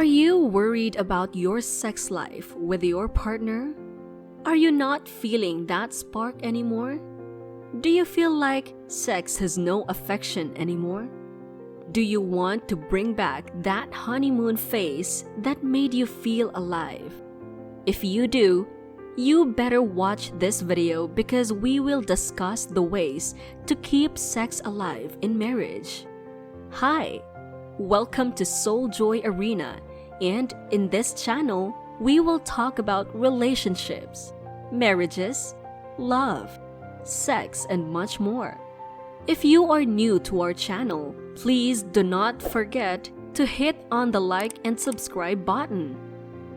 Are you worried about your sex life with your partner? Are you not feeling that spark anymore? Do you feel like sex has no affection anymore? Do you want to bring back that honeymoon phase that made you feel alive? If you do, you better watch this video because we will discuss the ways to keep sex alive in marriage. Hi! Welcome to Soul Joy Arena, and in this channel, we will talk about relationships, marriages, love, sex, and much more. If you are new to our channel, please do not forget to hit on the like and subscribe button.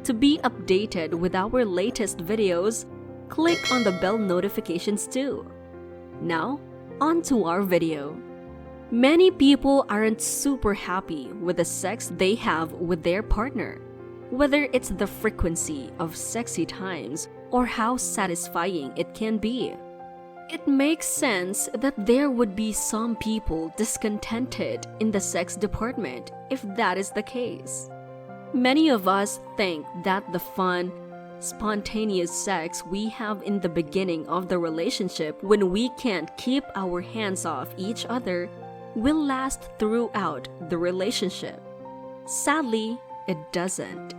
To be updated with our latest videos, click on the bell notifications too. Now, on to our video. Many people aren't super happy with the sex they have with their partner, whether it's the frequency of sexy times or how satisfying it can be. It makes sense that there would be some people discontented in the sex department if that is the case. Many of us think that the fun, spontaneous sex we have in the beginning of the relationship when we can't keep our hands off each other will last throughout the relationship. Sadly, it doesn't.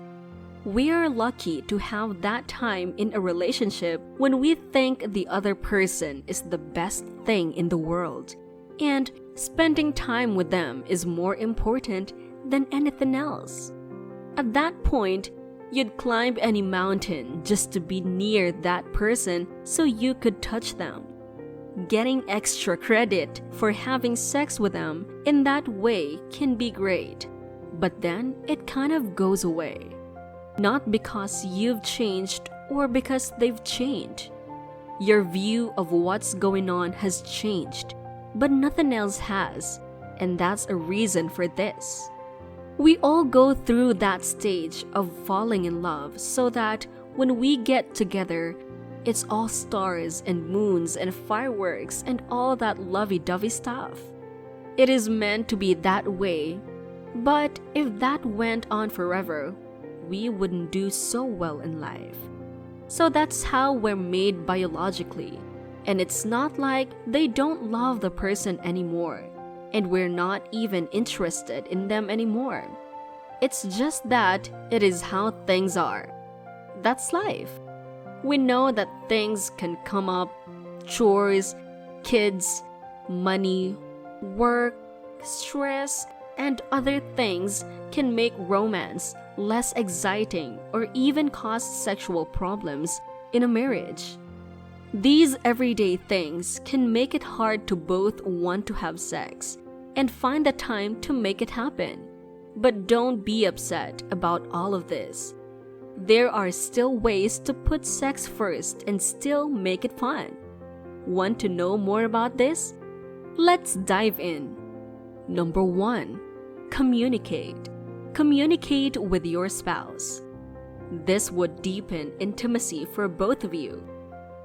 We are lucky to have that time in a relationship when we think the other person is the best thing in the world, and spending time with them is more important than anything else. At that point, you'd climb any mountain just to be near that person so you could touch them. Getting extra credit for having sex with them in that way can be great, but then it kind of goes away. Not because you've changed or because they've changed. Your view of what's going on has changed, but nothing else has, and that's a reason for this. We all go through that stage of falling in love so that when we get together, it's all stars and moons and fireworks and all that lovey-dovey stuff. It is meant to be that way, but if that went on forever, we wouldn't do so well in life. So that's how we're made biologically, and it's not like they don't love the person anymore, and we're not even interested in them anymore. It's just that it is how things are. That's life. We know that things can come up, chores, kids, money, work, stress, and other things can make romance less exciting or even cause sexual problems in a marriage. These everyday things can make it hard to both want to have sex and find the time to make it happen. But don't be upset about all of this. There are still ways to put sex first and still make it fun. Want to know more about this? Let's dive in. Number 1. Communicate. Communicate with your spouse. This would deepen intimacy for both of you.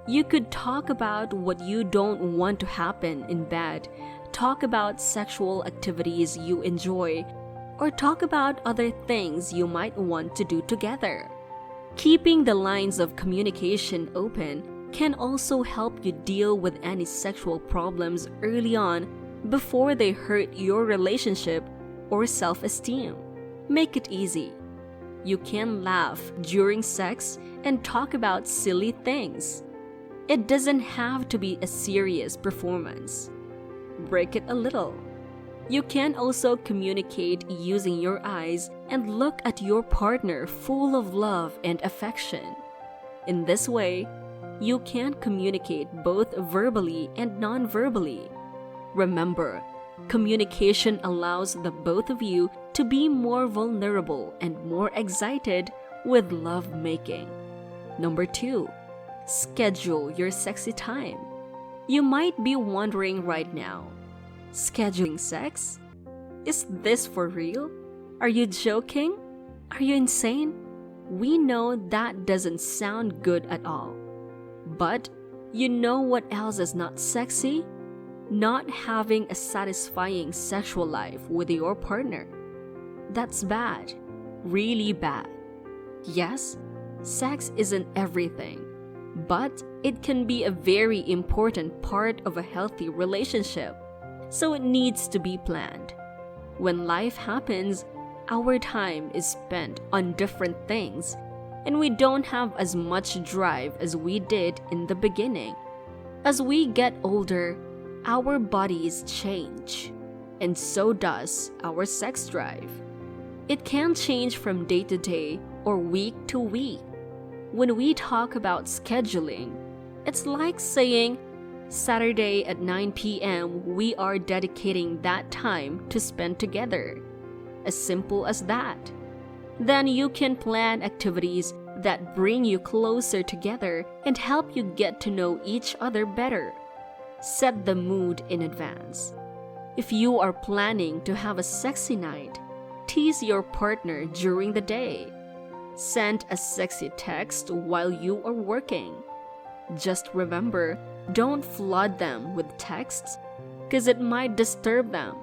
You could talk about what you don't want to happen in bed, talk about sexual activities you enjoy, or talk about other things you might want to do together. Keeping the lines of communication open can also help you deal with any sexual problems early on before they hurt your relationship or self-esteem. Make it easy. You can laugh during sex and talk about silly things. It doesn't have to be a serious performance. Break it a little. You can also communicate using your eyes and look at your partner full of love and affection. In this way, you can communicate both verbally and non-verbally. Remember, communication allows the both of you to be more vulnerable and more excited with love-making. Number 2. Schedule your sexy time. You might be wondering right now, scheduling sex? Is this for real? Are you joking? Are you insane? We know that doesn't sound good at all. But you know what else is not sexy? Not having a satisfying sexual life with your partner. That's bad. really bad. Yes, sex isn't everything, but it can be a very important part of a healthy relationship, so it needs to be planned. When life happens, our time is spent on different things, and we don't have as much drive as we did in the beginning. As we get older, our bodies change, and so does our sex drive. It can change from day to day or week to week. When we talk about scheduling, it's like saying, Saturday at 9 p.m., we are dedicating that time to spend together. As simple as that. Then you can plan activities that bring you closer together and help you get to know each other better. Set the mood in advance. If you are planning to have a sexy night, tease your partner during the day. Send a sexy text while you are working. Just remember, don't flood them with texts because it might disturb them.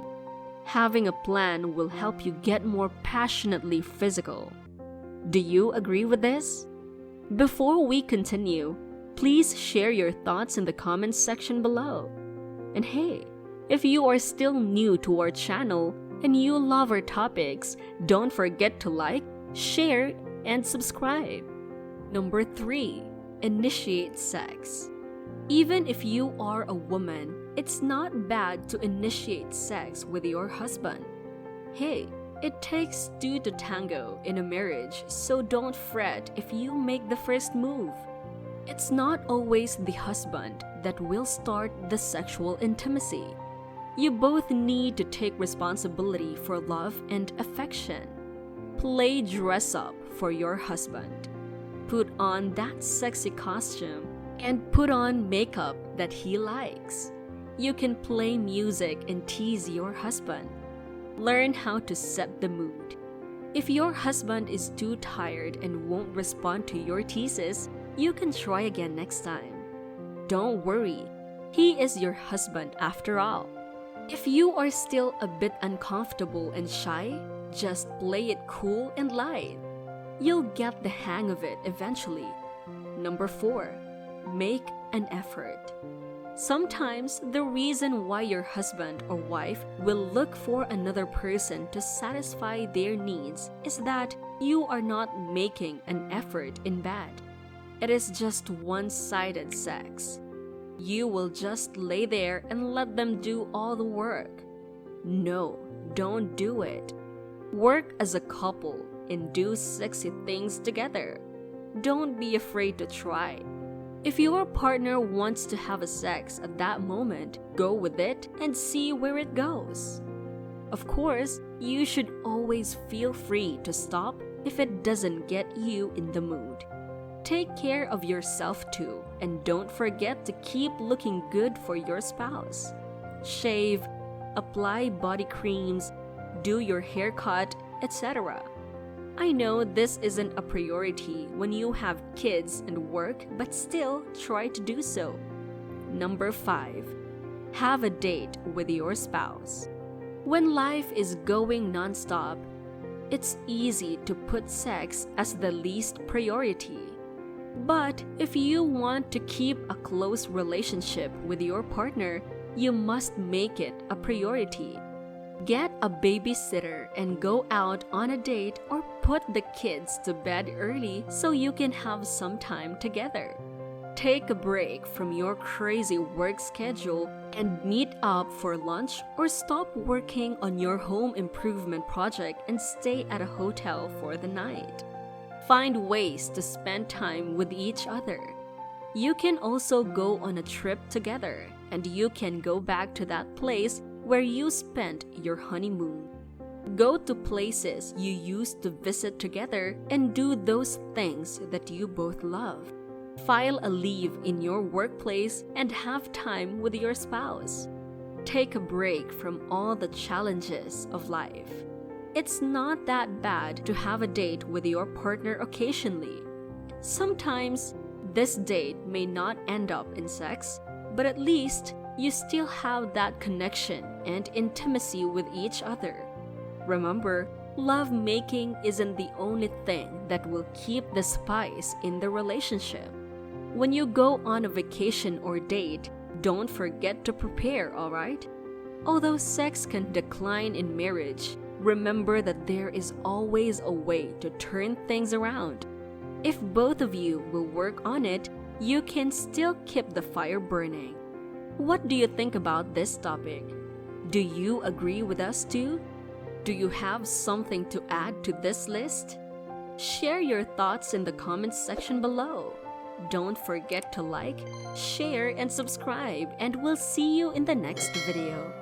Having a plan will help you get more passionately physical. Do you agree with this? Before we continue, please share your thoughts in the comments section below. And hey, if you are still new to our channel and you love our topics, don't forget to like, share, and subscribe. Number 3. Initiate sex. Even if you are a woman, it's not bad to initiate sex with your husband. Hey, it takes two to tango in a marriage, so don't fret if you make the first move. It's not always the husband that will start the sexual intimacy. You both need to take responsibility for love and affection. Play dress up for your husband. Put on that sexy costume and put on makeup that he likes. You can play music and tease your husband. Learn how to set the mood. If your husband is too tired and won't respond to your teases, you can try again next time. Don't worry, he is your husband after all. If you are still a bit uncomfortable and shy, just play it cool and light. You'll get the hang of it eventually. Number 4. Make an effort. Sometimes the reason why your husband or wife will look for another person to satisfy their needs is that you are not making an effort in bed. It is just one-sided sex. You will just lay there and let them do all the work. No, don't do it. Work as a couple and do sexy things together. Don't be afraid to try. If your partner wants to have a sex at that moment, go with it and see where it goes. Of course, you should always feel free to stop if it doesn't get you in the mood. Take care of yourself too, and don't forget to keep looking good for your spouse. Shave, apply body creams, do your haircut, etc. I know this isn't a priority when you have kids and work, but still try to do so. Number 5. Have a date with your spouse. When life is going non-stop, it's easy to put sex as the least priority. But if you want to keep a close relationship with your partner, you must make it a priority. Get a babysitter and go out on a date, or put the kids to bed early so you can have some time together. Take a break from your crazy work schedule and meet up for lunch, or stop working on your home improvement project and stay at a hotel for the night. Find ways to spend time with each other. You can also go on a trip together, and you can go back to that place where you spent your honeymoon. Go to places you used to visit together and do those things that you both love. File a leave in your workplace and have time with your spouse. Take a break from all the challenges of life. It's not that bad to have a date with your partner occasionally. Sometimes, this date may not end up in sex, but at least you still have that connection and intimacy with each other. Remember, Love making isn't the only thing that will keep the spice in the relationship. When you go on a vacation or date, don't forget to prepare, alright? Although sex can decline in marriage, remember that there is always a way to turn things around. If both of you will work on it, you can still keep the fire burning. What do you think about this topic? Do you agree with us too? Do you have something to add to this list? Share your thoughts in the comments section below. Don't forget to like, share, and subscribe, and we'll see you in the next video.